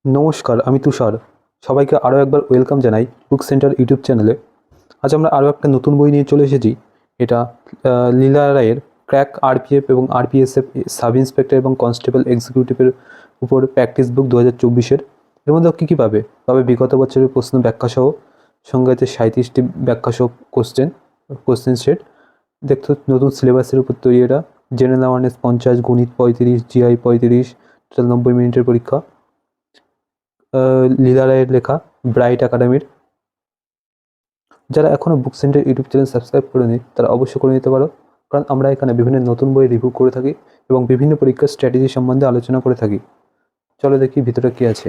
নমস্কার, আমি তুষার। সবাইকে আরও একবার ওয়েলকাম জানাই বুক সেন্টার ইউটিউব চ্যানেলে। আজ আমরা আরও একটা নতুন বই নিয়ে চলে এসেছি। এটা লীলা রায়ের ক্র্যাক আরপিএফ এবং আরপিএসএফ সাব ইন্সপেক্টর এবং কনস্টেবল এক্সিকিউটিভের উপর প্র্যাকটিস বুক 2024-এর। এর মধ্যে কী কী পাবে? বিগত বছরের প্রশ্ন ব্যাখ্যাসহ, সঙ্গে আছে 37টি ব্যাখ্যাসহ কোশ্চেন সেট। দেখতে নতুন সিলেবাসের উপর তৈরি এটা। জেনারেল অ্যাওয়ারনেস 50, গণিত 35, জিআই 35, টোটাল 90 মিনিটের পরীক্ষা। লীলা রায়ের লেখা ব্রাইট একাডেমির। যারা এখনও book centre YouTube channel subscribe করেনি তারা অবশ্যই করে নিতে পারো, কারণ আমরা এখানে বিভিন্ন নতুন বই রিভিউ করে থাকি এবং বিভিন্ন পরীক্ষার স্ট্র্যাটেজি সম্বন্ধে আলোচনা করে থাকি। চলো দেখি ভিতরে কী আছে।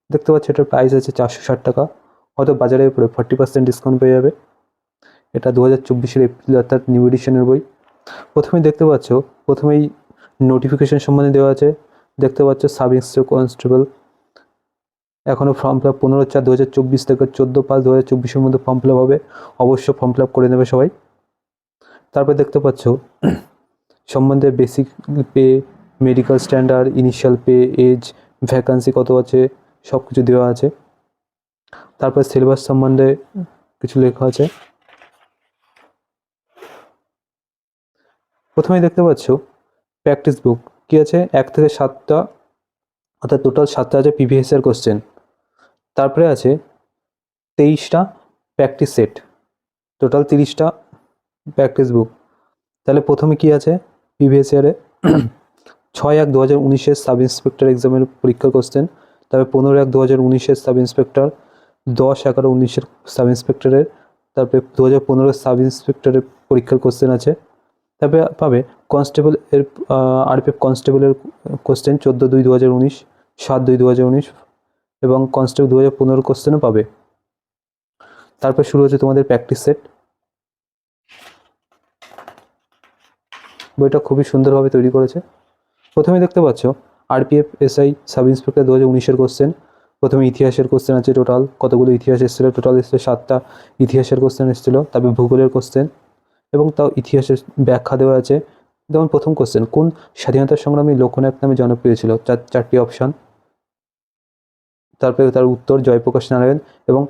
দেখতে পাচ্ছি এটার প্রাইস আছে 460 টাকা, হয়তো বাজারের উপরে 40% ডিসকাউন্ট পেয়ে যাবে। এটা 2024-এর এপ্রিল, অর্থাৎ নিউ এডিশনের বই। প্রথমেই দেখতে পাচ্ছ, প্রথমেই নোটিফিকেশন সম্বন্ধে দেওয়া আছে। দেখতে পাচ্ছ সাব ইন্সপেক্টর কনস্টেবল এখনও ফর্ম ফিল আপ 15/4/2024 থেকে 14/5/2024-এর মধ্যে ফর্ম ফিল আপ হবে। অবশ্য ফর্ম ফিল আপ করে নেবে সবাই। তারপরে দেখতে পাচ্ছ সম্বন্ধে basic pay, medical standard, initial pay, age, vacancy কত আছে, সব কিছু দেওয়া আছে। তারপরে সিলেবাস সম্বন্ধে কিছু লেখা আছে। প্রথমেই দেখতে পাচ্ছ প্র্যাকটিস বুক কী আছে, 1 থেকে 7টা, অর্থাৎ টোটাল 7টা আছে প্রিভিয়াস ইয়ার কোশ্চেন। তারপরে আছে 23টা প্র্যাকটিস সেট, টোটাল 30টা প্র্যাকটিস বুক। তাহলে প্রথমে কি আছে প্রিভিয়াস ইয়ারে 6/1/2019-এর সাব ইন্সপেক্টর এক্সামের পরীক্ষার কোশ্চেন। তারপরে 15/1/2019-এর সাব ইন্সপেক্টর, 10/11/19-এর সাব ইন্সপেক্টরের, তারপরে 2015-এর সাব ইন্সপেক্টরের পরীক্ষার কোশ্চেন আছে। তারপরে পাবে কনস্টেবল এর আরপিএফ কনস্টেবলের কোশ্চেন 14/2/2019, 7/2/2019 এবং কনস্টেবল 2015 কোশ্চেনও পাবে। তারপর শুরু হচ্ছে তোমাদের প্র্যাকটিস সেট। বইটা খুবই সুন্দরভাবে তৈরি করেছে। প্রথমে দেখতে পাচ্ছ আরপিএফ এসআই সাব ইন্সপেক্টর 2019-এর কোশ্চেন। প্রথমে ইতিহাসের কোশ্চেন আছে, টোটাল কতগুলো ইতিহাস এসেছিলো, টোটাল এসেছিলো 7টা ইতিহাসের কোশ্চেন এসেছিলো। তারপরে ভূগোলের কোশ্চেন এবং তাও ইতিহাসের ব্যাখ্যা দেওয়া আছে। যেমন প্রথম কোশ্চেন, কোন স্বাধীনতা সংগ্রামী লোকনায়ক নামে জনপ্রিয় ছিল? 4টি অপশান। তারপরে তার উত্তর জয়প্রকাশ নারায়ণ, এবং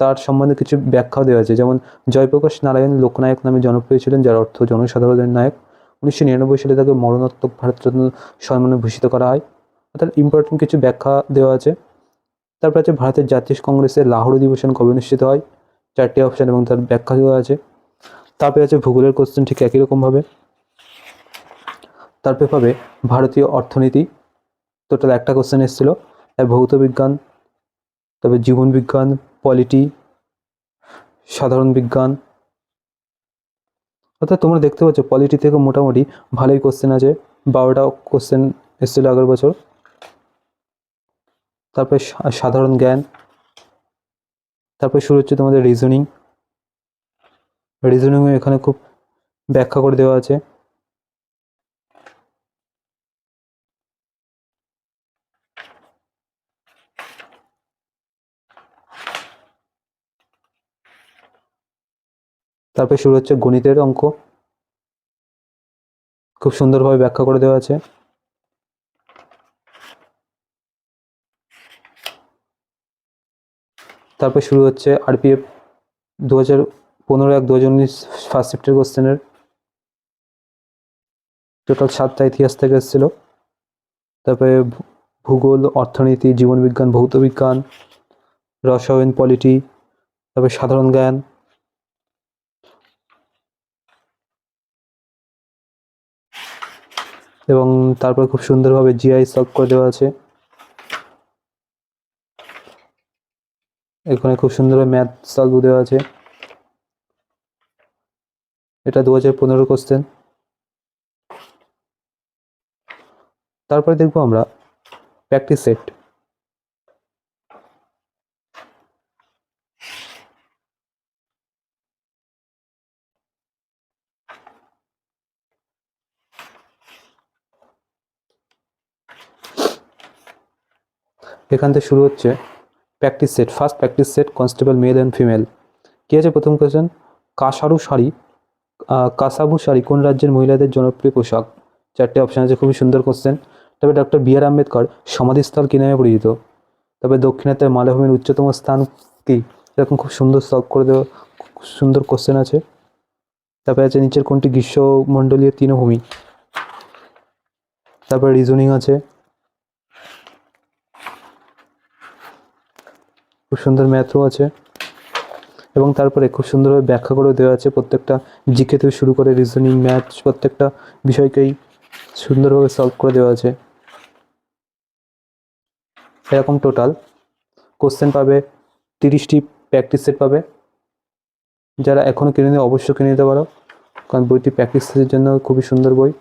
তার সম্বন্ধে কিছু ব্যাখ্যাও দেওয়া আছে। যেমন জয়প্রকাশ নারায়ণ লোকনায়ক নামে জনপ্রিয় ছিলেন, যার অর্থ জনসাধারণের নায়ক। 1999 সালে তাকে মরণোত্তর ভারতরত্ন সম্মানে ভূষিত করা হয়। অর্থাৎ ইম্পর্টেন্ট কিছু ব্যাখ্যা দেওয়া আছে। তারপর আছে ভারতের জাতীয় কংগ্রেসের লাহোর অধিবেশন কবে অনুষ্ঠিত হয়? 4টি অপশান এবং তার ব্যাখ্যা দেওয়া আছে। তারপরে আছে ভূগোলের কোশ্চেন ঠিক একই রকমভাবে। তারপরে পাবে ভারতীয় অর্থনীতি, টোটাল একটা কোশ্চেন এসেছিলো। ভৌত বিজ্ঞান, তবে জীবন বিজ্ঞান, পলিটি, সাধারণ বিজ্ঞান। অর্থাৎ তোমরা দেখতে পাচ্ছ পলিটি থেকে মোটামুটি ভালোই কোশ্চেন আছে। 12টা কোশ্চেন এসেছিলো আগের বছর। তারপরে সাধারণ জ্ঞান। তারপরে শুরু হচ্ছে তোমাদের রিজনিংও এখানে খুব ব্যাখ্যা করে দেওয়া আছে। তারপরে শুরু হচ্ছে গণিতের অঙ্ক, খুব সুন্দরভাবে ব্যাখ্যা করে দেওয়া আছে। তারপর শুরু হচ্ছে আরপিএফ 2015/1/2019 ফার্স্ট শিফটের কোশ্চেনের, টোটাল 7টা ইতিহাস থেকে এসেছিলো। তারপরে ভূগোল, অর্থনীতি, জীবনবিজ্ঞান, ভৌত বিজ্ঞান, রসায়ন, পলিটি, তারপরে সাধারণ জ্ঞান। এবং তারপর খুব সুন্দরভাবে জিআই সলভ করে দেওয়া আছে। এখানে খুব সুন্দরভাবে ম্যাথ সলভ দেওয়া আছে। এটা 2015 কোশ্চেন। তারপরে দেখবো আমরা প্র্যাকটিস সেট। এখান থেকে শুরু হচ্ছে practice set. First practice set, constable male and female. কী আছে প্রথম কোশ্চেন, কাসাবু শাড়ি কোন রাজ্যের মহিলাদের জনপ্রিয় পোশাক? 4টে অপশান আছে, খুবই সুন্দর কোশ্চেন। তবে ডক্টর বি.আর. আম্বেদকর সমাধিস্থল কি নামে পরিচিত? তবে দক্ষিণাত্যের মালভূমির উচ্চতম স্থান কি? এরকম খুব সুন্দর সলভ করে দেওয়া, খুব সুন্দর কোশ্চেন আছে। তারপরে আছে নিচের কোনটি গ্রীষ্মমণ্ডলীয় তৃণভূমি? তারপরে রিজনিং আছে, খুব সুন্দর ম্যাথও আছে, এবং তারপরে খুব সুন্দরভাবে ব্যাখ্যা করে দেওয়া আছে প্রত্যেকটা জিকে থেকে শুরু করে রিজনিং, ম্যাথ, প্রত্যেকটা বিষয়কেই সুন্দরভাবে সলভ করে দেওয়া আছে। এরকম টোটাল কোশ্চেন পাবে 30টি, প্র্যাকটিস সেট পাবে। যারা এখনও কিনে নিয়ে অবশ্যই কিনে নিতে পারো, কারণ বইটি প্র্যাকটিস সেটের জন্য খুবই সুন্দর বই।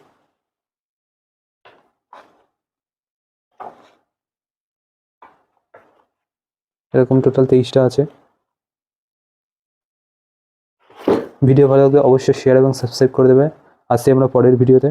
এরকম টোটাল 23টা আছে। ভিডিও ভালো লাগলে অবশ্যই শেয়ার এবং সাবস্ক্রাইব করে দেবে। আসছি আমরা পরের ভিডিওতে।